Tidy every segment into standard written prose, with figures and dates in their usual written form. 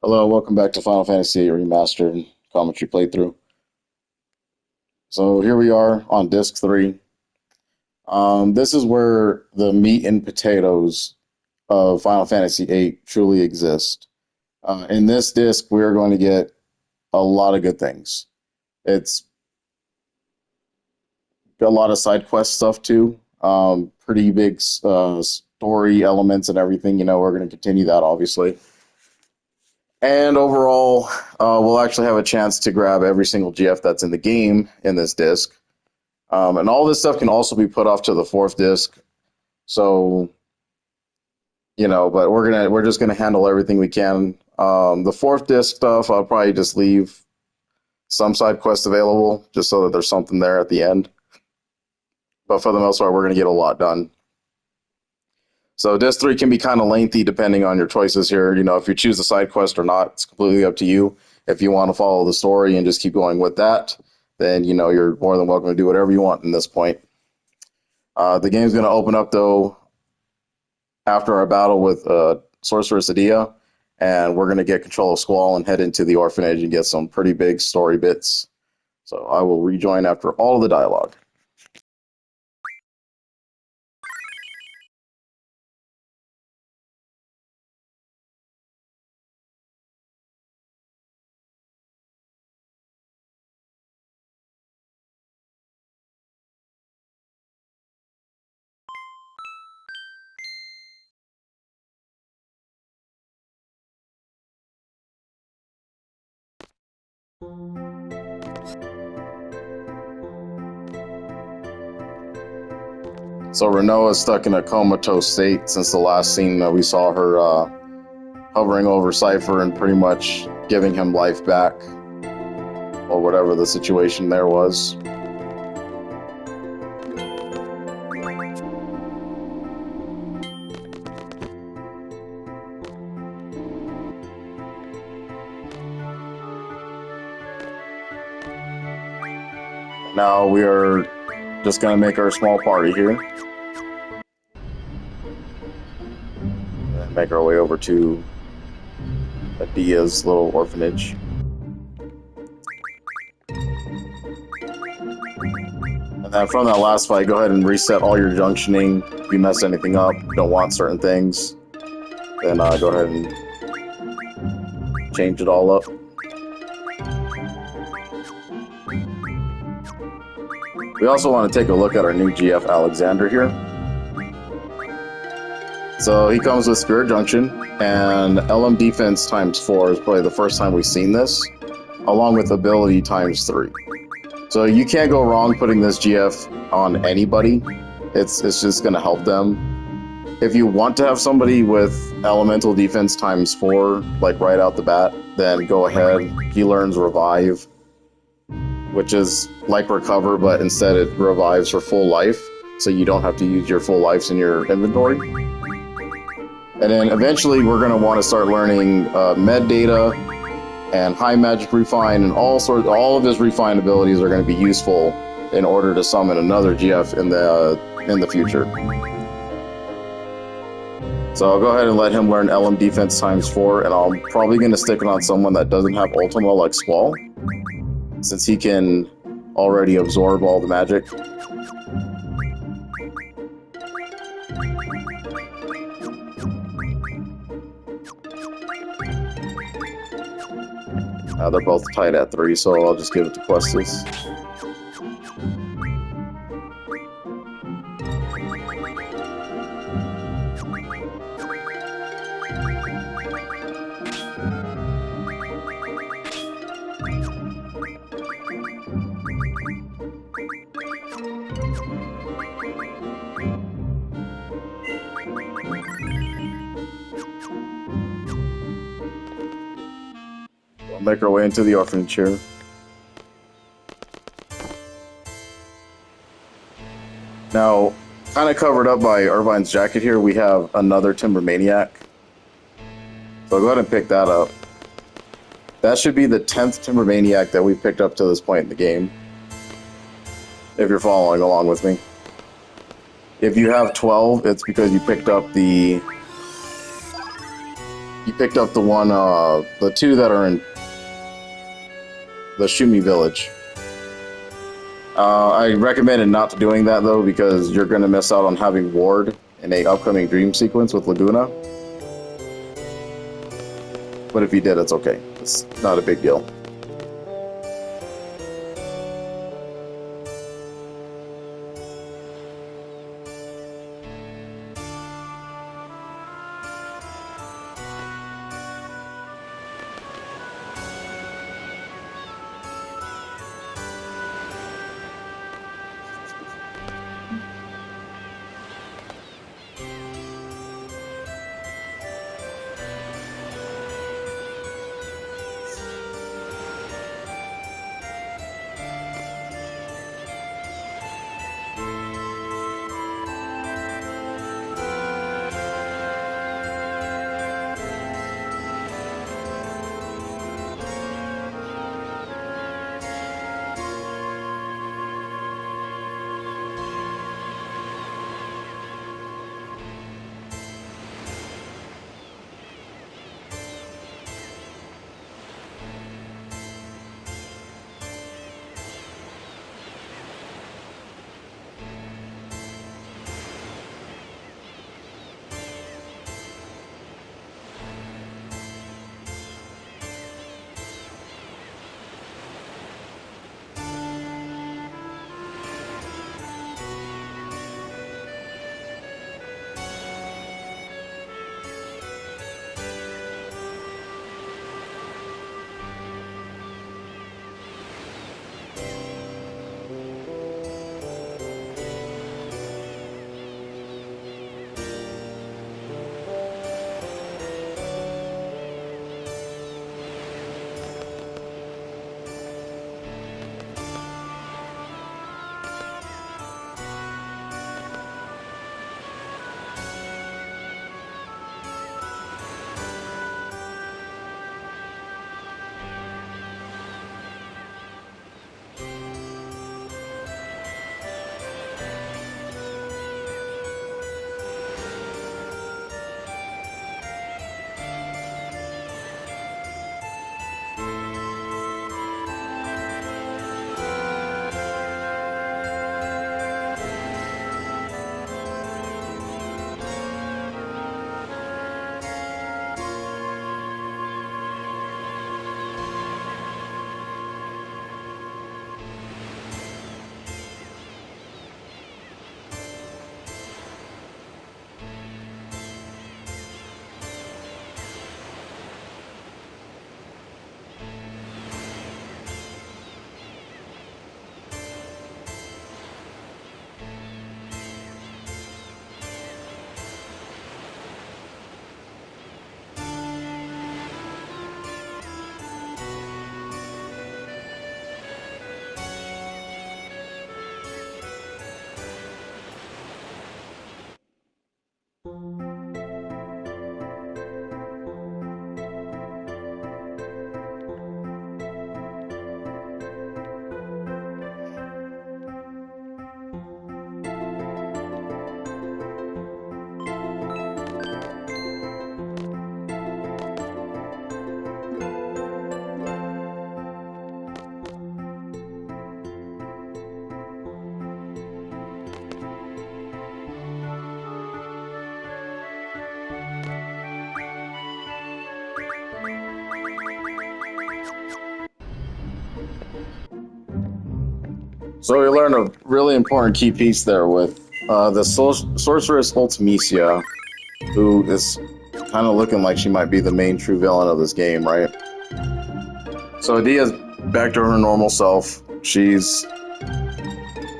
Hello, welcome back to Final Fantasy VIII Remastered commentary playthrough. So here we are on disc 3. This is where the meat and potatoes of Final Fantasy VIII truly exist. In this disc, we're going to get a lot of good things. It's got a lot of side quest stuff too. Pretty big story elements and everything. We're going to continue that obviously. And overall, we'll actually have a chance to grab every single GF that's in the game in this disc. And all this stuff can also be put off to the fourth disc. So, but we're just gonna handle everything we can. The fourth disc stuff, I'll probably just leave some side quests available, just so that there's something there at the end. But for the most part, we're gonna get a lot done. So disc 3 can be kind of lengthy depending on your choices here. If you choose the side quest or not, it's completely up to you. If you want to follow the story and just keep going with that, then you're more than welcome to do whatever you want in this point. The game's going to open up though after our battle with Sorceress Adia, and we're going to get control of Squall and head into the orphanage and get some pretty big story bits. So I will rejoin after all of the dialogue. So Renoa is stuck in a comatose state since the last scene that we saw her hovering over Cypher and pretty much giving him life back, or whatever the situation there was. Now we are just going to make our small party here. And make our way over to Adia's little orphanage. And then from that last fight, go ahead and reset all your junctioning. If you messed anything up, you don't want certain things, then go ahead and change it all up. We also want to take a look at our new GF Alexander here. So he comes with Spirit Junction, and LM Defense ×4 is probably the first time we've seen this, along with Ability ×3. So you can't go wrong putting this GF on anybody. It's just going to help them. If you want to have somebody with Elemental Defense ×4, like right out the bat, then go ahead. He learns Revive, which is like Recover, but instead it revives for full life, so you don't have to use your full lives in your inventory. And then eventually we're going to want to start learning med data and high magic refine, and all of his refine abilities are going to be useful in order to summon another GF in the future. So I'll go ahead and let him learn LM Defense ×4, and I'm probably going to stick it on someone that doesn't have Ultima like Squall, since he can already absorb all the magic. They're both tied at 3, so I'll just give it to Questus. Make our way into the orphanage here. Now, kind of covered up by Irvine's jacket here, we have another Timber Maniac. So I'll go ahead and pick that up. That should be the 10th Timber Maniac that we've picked up to this point in the game, if you're following along with me. If you have 12, it's because you picked up the You picked up the one, the two that are in the Shumi village. I recommended not doing that though, because you're going to miss out on having Ward in a upcoming dream sequence with Laguna. But if you did, it's okay. It's not a big deal. So we learned a really important key piece there with the sorceress Ultimisia, who is kind of looking like she might be the main true villain of this game, right? So Adia's back to her normal self. She's,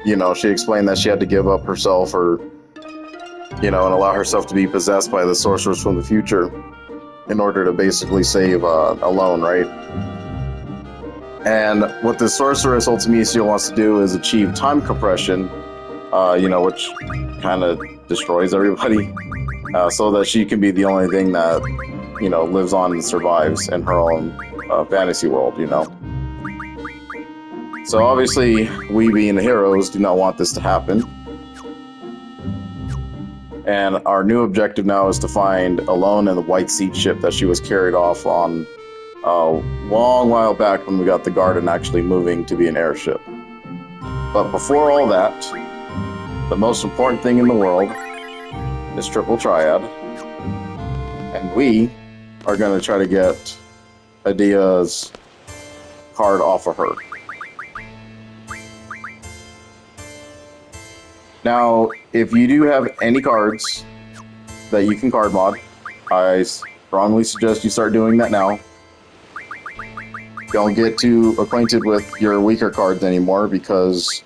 you know, she explained that she had to give up herself, or, you know, and allow herself to be possessed by the sorceress from the future in order to basically save Alone, right? And what the sorceress Ultimisia wants to do is achieve time compression, you know, which kind of destroys everybody, so that she can be the only thing that, you know, lives on and survives in her own fantasy world, you know. So obviously, we being the heroes do not want this to happen. And our new objective now is to find Alone and the White Seed ship that she was carried off on a long while back when we got the Garden actually moving to be an airship. But before all that, the most important thing in the world is Triple Triad. And we are going to try to get Adia's card off of her. Now, if you do have any cards that you can card mod, I strongly suggest you start doing that now. Don't get too acquainted with your weaker cards anymore, because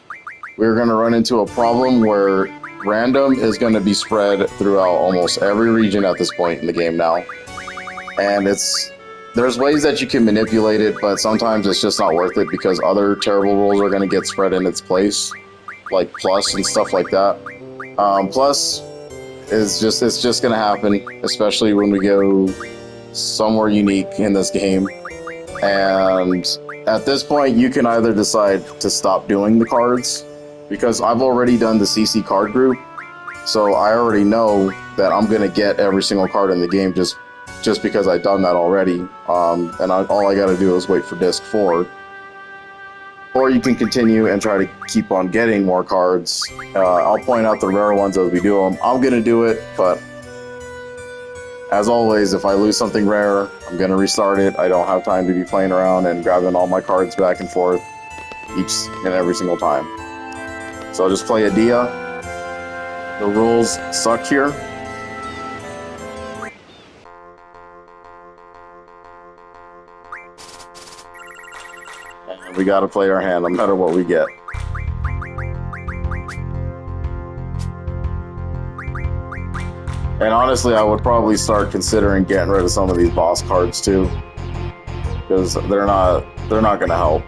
we're going to run into a problem where random is going to be spread throughout almost every region at this point in the game now. And there's ways that you can manipulate it, but sometimes it's just not worth it because other terrible rules are going to get spread in its place, like plus and stuff like that. Plus it's just going to happen, especially when we go somewhere unique in this game. And at this point, you can either decide to stop doing the cards, because I've already done the CC card group, so I already know that I'm going to get every single card in the game just because I've done that already. And all I got to do is wait for disc 4. Or you can continue and try to keep on getting more cards. I'll point out the rare ones as we do them. I'm going to do it, but as always, if I lose something rare, I'm going to restart it. I don't have time to be playing around and grabbing all my cards back and forth each and every single time. So I'll just play Adia. The rules suck here. And we gotta play our hand no matter what we get. And honestly, I would probably start considering getting rid of some of these boss cards too, because they're not gonna help.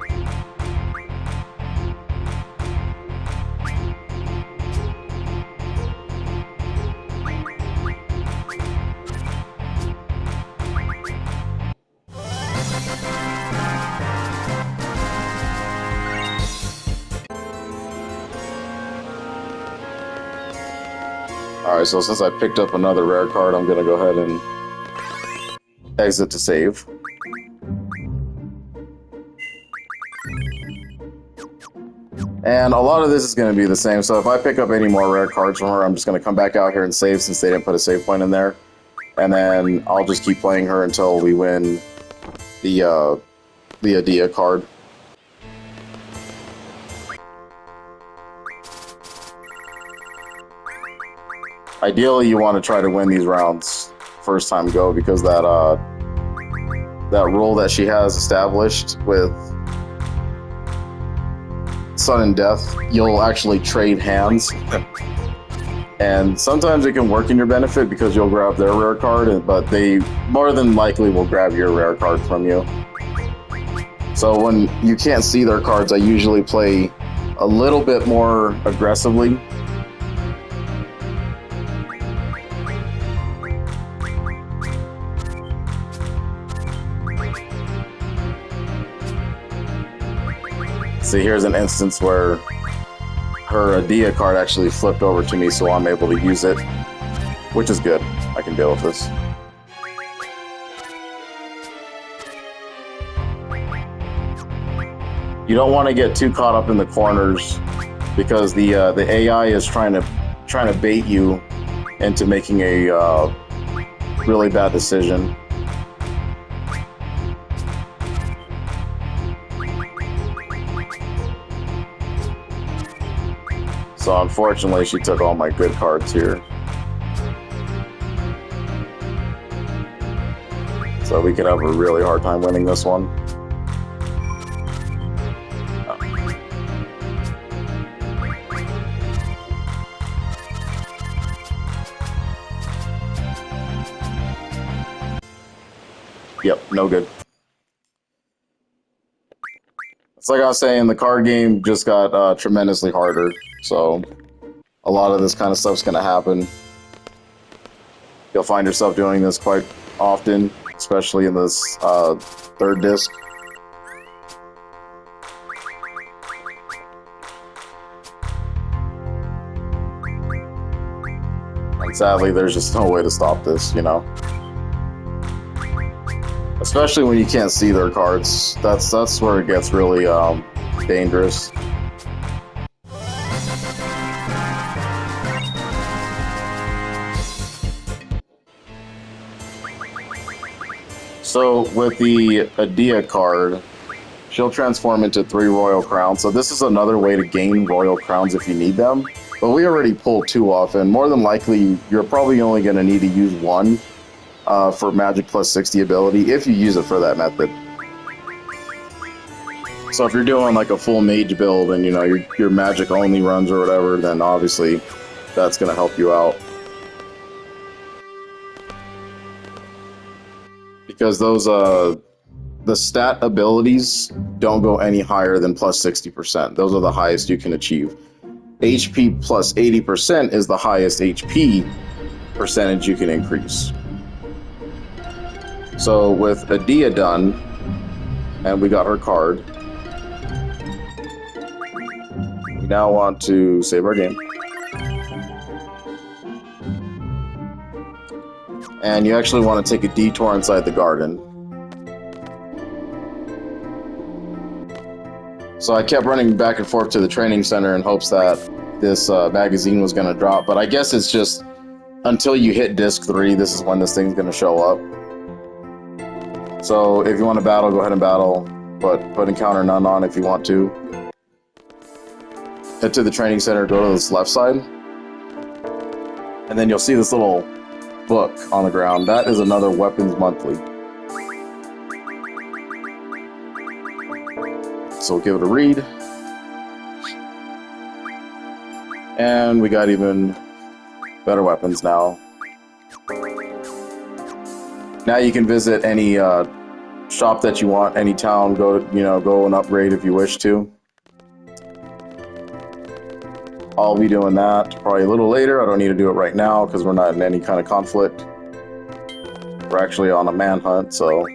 Alright, so since I picked up another rare card, I'm going to go ahead and exit to save. And a lot of this is going to be the same, so if I pick up any more rare cards from her, I'm just going to come back out here and save since they didn't put a save point in there. And then I'll just keep playing her until we win the Adia card. Ideally, you want to try to win these rounds first time go, because that rule that she has established with sudden death, you'll actually trade hands. And sometimes it can work in your benefit because you'll grab their rare card, but they more than likely will grab your rare card from you. So when you can't see their cards, I usually play a little bit more aggressively. See, here's an instance where her Adia card actually flipped over to me, so I'm able to use it, which is good. I can deal with this. You don't want to get too caught up in the corners, because the AI is trying to bait you into making a really bad decision. So unfortunately, she took all my good cards here. So we could have a really hard time winning this one. Yep, no good. It's like I was saying, the card game just got tremendously harder, so a lot of this kind of stuff's gonna happen. You'll find yourself doing this quite often, especially in this third disc. And sadly, there's just no way to stop this, you know? Especially when you can't see their cards. That's where it gets really dangerous. So with the Adia card, she'll transform into 3 Royal Crowns. So this is another way to gain Royal Crowns if you need them. But we already pulled 2 off, and more than likely, you're probably only going to need to use 1 for Magic plus 60 ability if you use it for that method. So if you're doing like a full mage build and you know your Magic only runs or whatever, then obviously that's going to help you out. Because those the stat abilities don't go any higher than plus 60%. Those are the highest you can achieve. HP plus 80% is the highest HP percentage you can increase. So with Adia done, and we got her card, we now want to save our game. And you actually want to take a detour inside the garden. So I kept running back and forth to the training center in hopes that this magazine was going to drop, but I guess it's just until you hit disc 3, this is when this thing's going to show up. So if you want to battle, go ahead and battle, but put encounter none on if you want to. Head to the training center, go to this left side, and then you'll see this little book on the ground. That is another Weapons Monthly. So we'll give it a read. And we got even better weapons now. Now you can visit any shop that you want, any town, go and upgrade if you wish to. I'll be doing that probably a little later. I don't need to do it right now because we're not in any kind of conflict. We're actually on a manhunt, so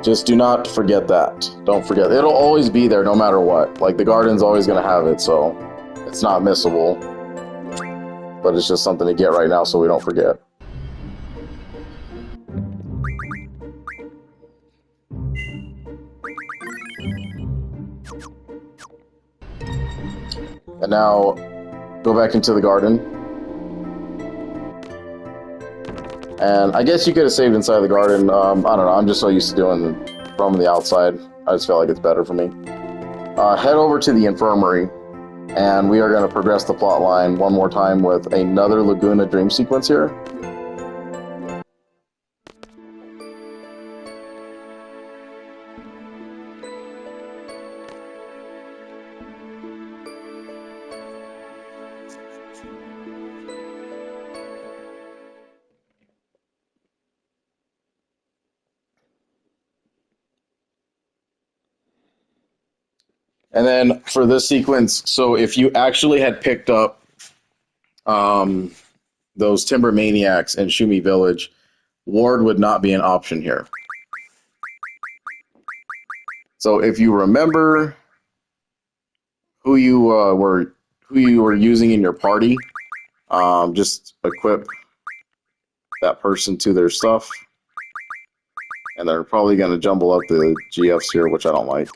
just do not forget that. Don't forget. It'll always be there no matter what. Like, the garden's always going to have it, so it's not missable. But it's just something to get right now so we don't forget. And now, go back into the garden. And I guess you could have saved inside the garden. I don't know, I'm just so used to doing from the outside. I just feel like it's better for me. Head over to the infirmary, and we are going to progress the plot line one more time with another Laguna dream sequence here. And then for this sequence, so if you actually had picked up those Timber Maniacs in Shumi Village, Ward would not be an option here. So if you remember who you were using in your party, just equip that person to their stuff, and they're probably going to jumble up the GFs here, which I don't like.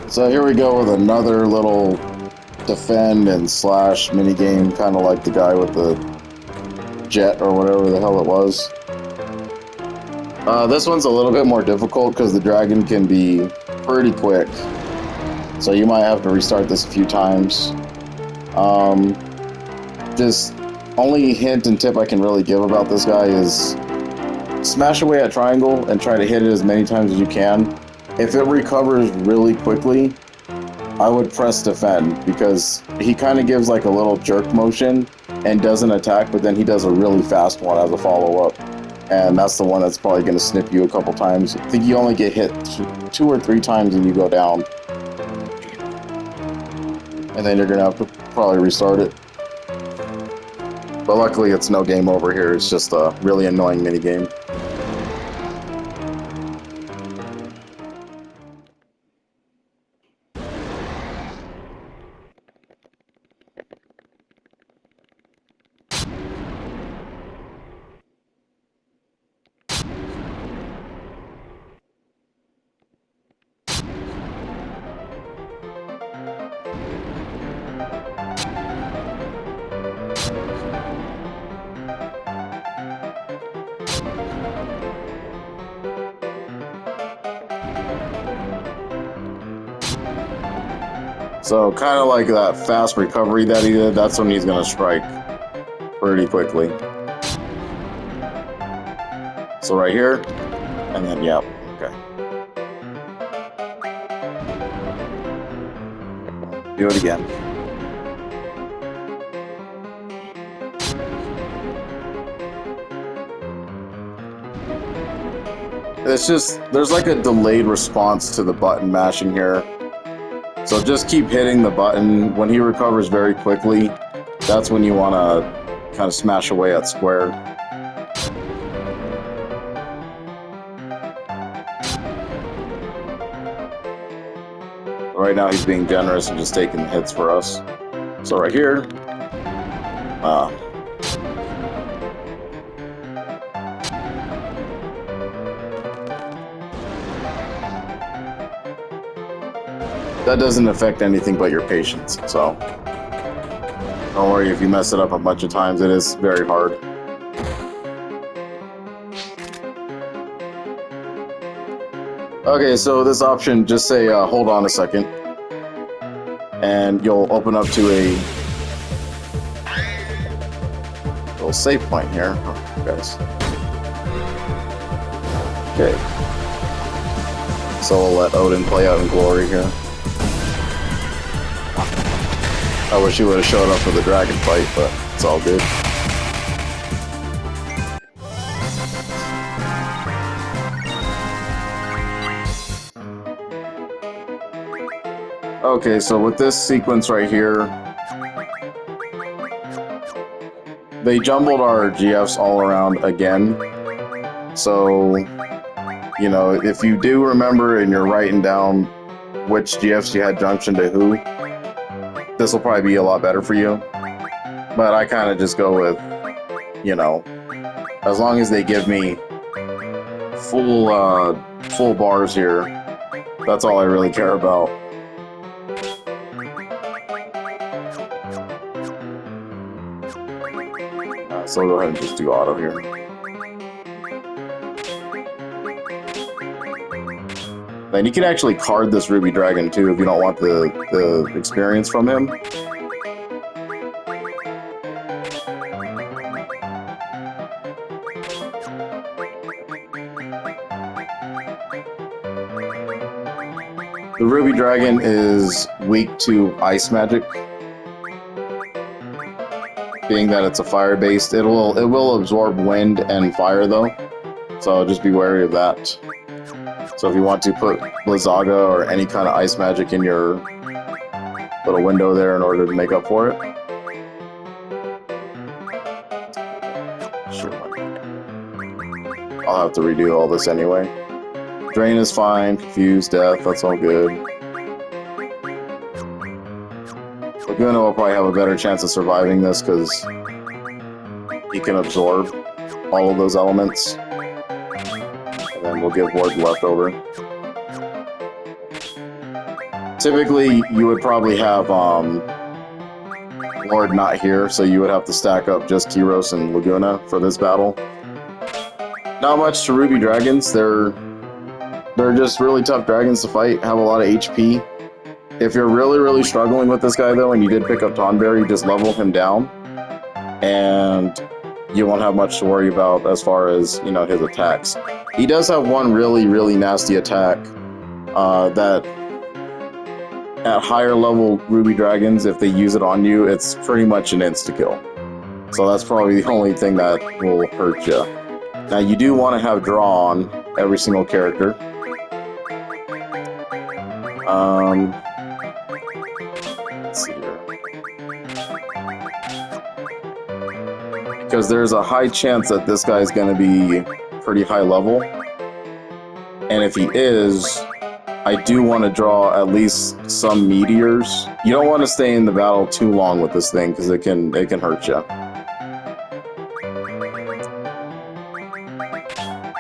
So here we go with another little defend and slash minigame, kind of like the guy with the jet or whatever the hell it was. This one's a little bit more difficult because the dragon can be pretty quick. So you might have to restart this a few times. Just only hint and tip I can really give about this guy is smash away at triangle and try to hit it as many times as you can. If it recovers really quickly, I would press defend because he kind of gives like a little jerk motion and doesn't attack, but then he does a really fast one as a follow-up. And that's the one that's probably going to snip you a couple times. I think you only get hit 2 or 3 times and you go down. And then you're going to have to probably restart it. But luckily it's no game over here, it's just a really annoying minigame. So kind of like that fast recovery that he did, that's when he's going to strike pretty quickly. So right here, and then, yeah, okay. Do it again. It's just, there's like a delayed response to the button mashing here. So just keep hitting the button. When he recovers very quickly, that's when you want to kind of smash away at square. Right now he's being generous and just taking hits for us. So right here, that doesn't affect anything but your patience, so don't worry if you mess it up a bunch of times, it is very hard. Okay, so this option, just say hold on a second, and you'll open up to a little save point here, guys. Okay, so we'll let Odin play out in glory here. I wish he would have showed up for the dragon fight, but it's all good. Okay, so with this sequence right here, they jumbled our GFs all around again. So, you know, if you do remember and you're writing down which GFs you had junction to who, this will probably be a lot better for you. But I kind of just go with, you know, as long as they give me full bars here, that's all I really care about. So I'll go ahead and just do auto here. Then you can actually card this Ruby Dragon too if you don't want the experience from him. The Ruby Dragon is weak to ice magic. being that it's a fire-based. It will absorb wind and fire though, so just be wary of that. So if you want to put Blizzaga or any kind of ice magic in your little window there in order to make up for it. Sure. I'll have to redo all this anyway. Drain is fine, Confuse, Death, that's all good. Laguna will probably have a better chance of surviving this because he can absorb all of those elements. And then we'll give Ward leftover. Typically, you would probably have Lord not here, so you would have to stack up just Kyros and Laguna for this battle. Not much to Ruby Dragons. They're just really tough dragons to fight, have a lot of HP. If you're really struggling with this guy though, and you did pick up Tonberry, just level him down, and you won't have much to worry about as far as, you know, his attacks. He does have one really nasty attack that at higher level Ruby Dragons, if they use it on you, it's pretty much an insta-kill. So that's probably the only thing that will hurt you. Now you do want to have draw on every single character. Let's see here. Because there's a high chance that this guy is going to be pretty high level. And if he is, I do want to draw at least some meteors. You don't want to stay in the battle too long with this thing because it can hurt you.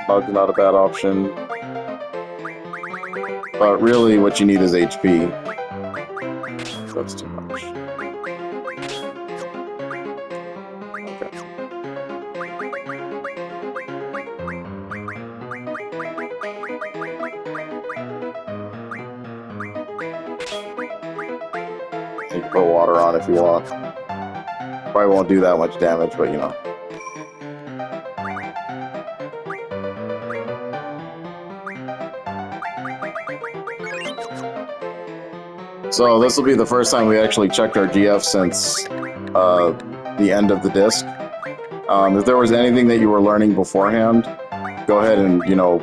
Bug's not a bad option. But really what you need is HP. That's too much. Okay. You can put water on if you want. Probably won't do that much damage, but you know. So this will be the first time we actually checked our GF since the end of the disc. If there was anything that you were learning beforehand, go ahead and, you know,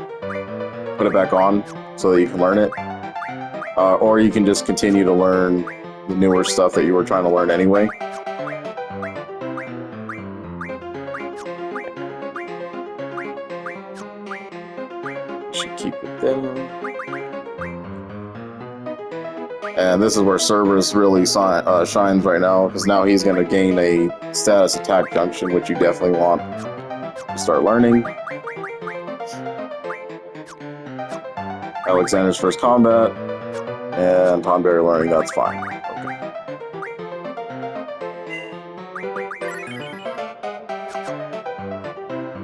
put it back on so that you can learn it. Or you can just continue to learn the newer stuff that you were trying to learn anyway. Should keep it there. And this is where Cerberus really shines right now, because now he's going to gain a status attack junction, which you definitely want to start learning. Alexander's first combat, and Tonberry learning, that's fine. Okay.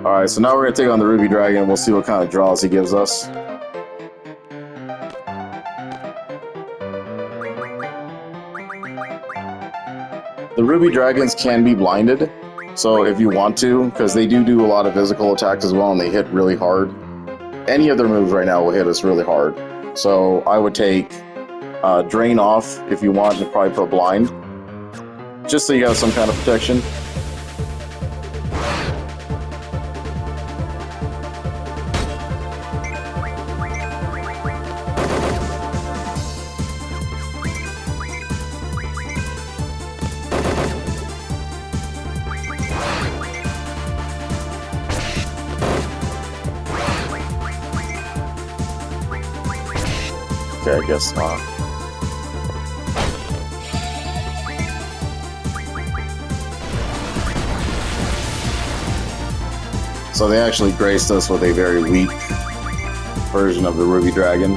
Alright, so now we're going to take on the Ruby Dragon, we'll see what kind of draws he gives us. The Ruby Dragons can be blinded, so if you want to, because they do a lot of physical attacks as well, and they hit really hard. Any of their moves right now will hit us really hard. So I would take Drain off if you want, and probably put Blind, just so you have some kind of protection. Okay, I guess not. So they actually graced us with a very weak version of the Ruby Dragon.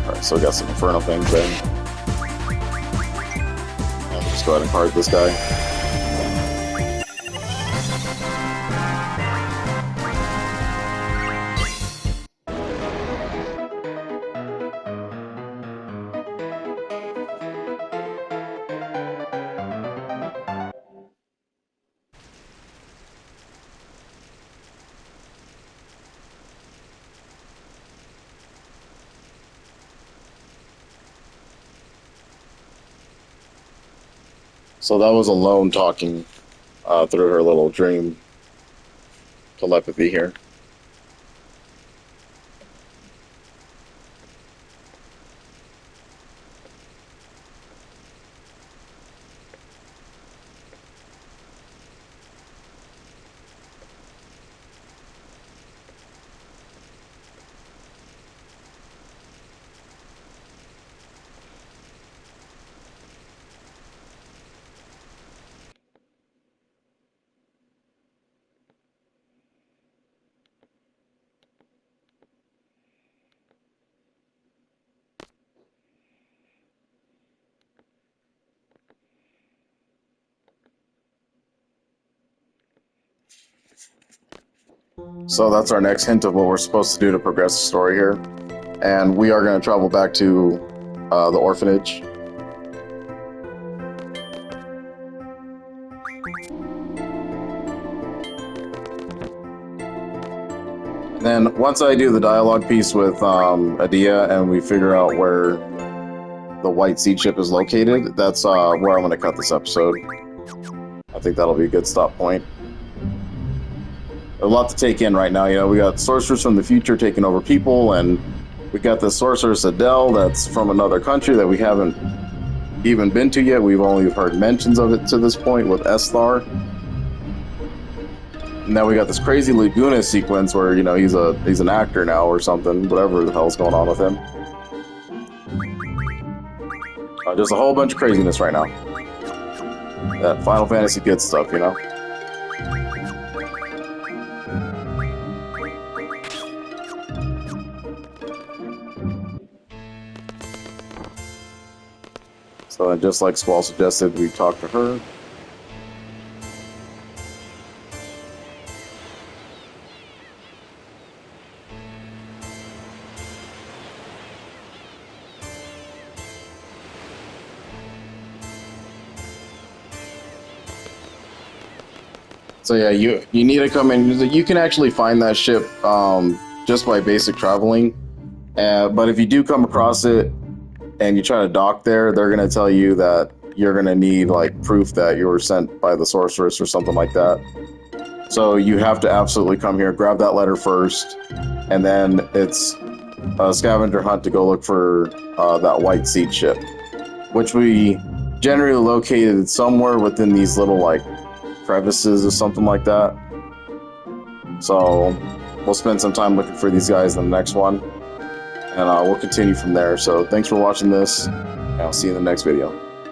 Alright, so we got some Inferno things there. I'll just go ahead and card this guy. So that was Alone talking through her little dream telepathy here. So that's our next hint of what we're supposed to do to progress the story here. And we are going to travel back to the orphanage. And then once I do the dialogue piece with Adia and we figure out where the white seed ship is located, that's where I'm going to cut this episode. I think that'll be a good stop point. A lot to take in right now. You know, we got sorcerers from the future taking over people, and we got the sorceress Adele that's from another country that we haven't even been to yet. We've only heard mentions of it to this point with Esthar. And now we got this crazy Laguna sequence where, you know, he's an actor now or something, whatever the hell's going on with him. Just a whole bunch of craziness right now. That Final Fantasy good stuff, you know? So just like Squall suggested, we talked to her. So yeah, you need to come in. You can actually find that ship just by basic traveling. But if you do come across it and you try to dock there, they're going to tell you that you're going to need like proof that you were sent by the sorceress or something like that. So you have to absolutely come here, grab that letter first, and then it's a scavenger hunt to go look for that white seed ship, which we generally located somewhere within these little like crevices or something like that. So we'll spend some time looking for these guys in the next one, and we'll continue from there. So thanks for watching this, and I'll see you in the next video.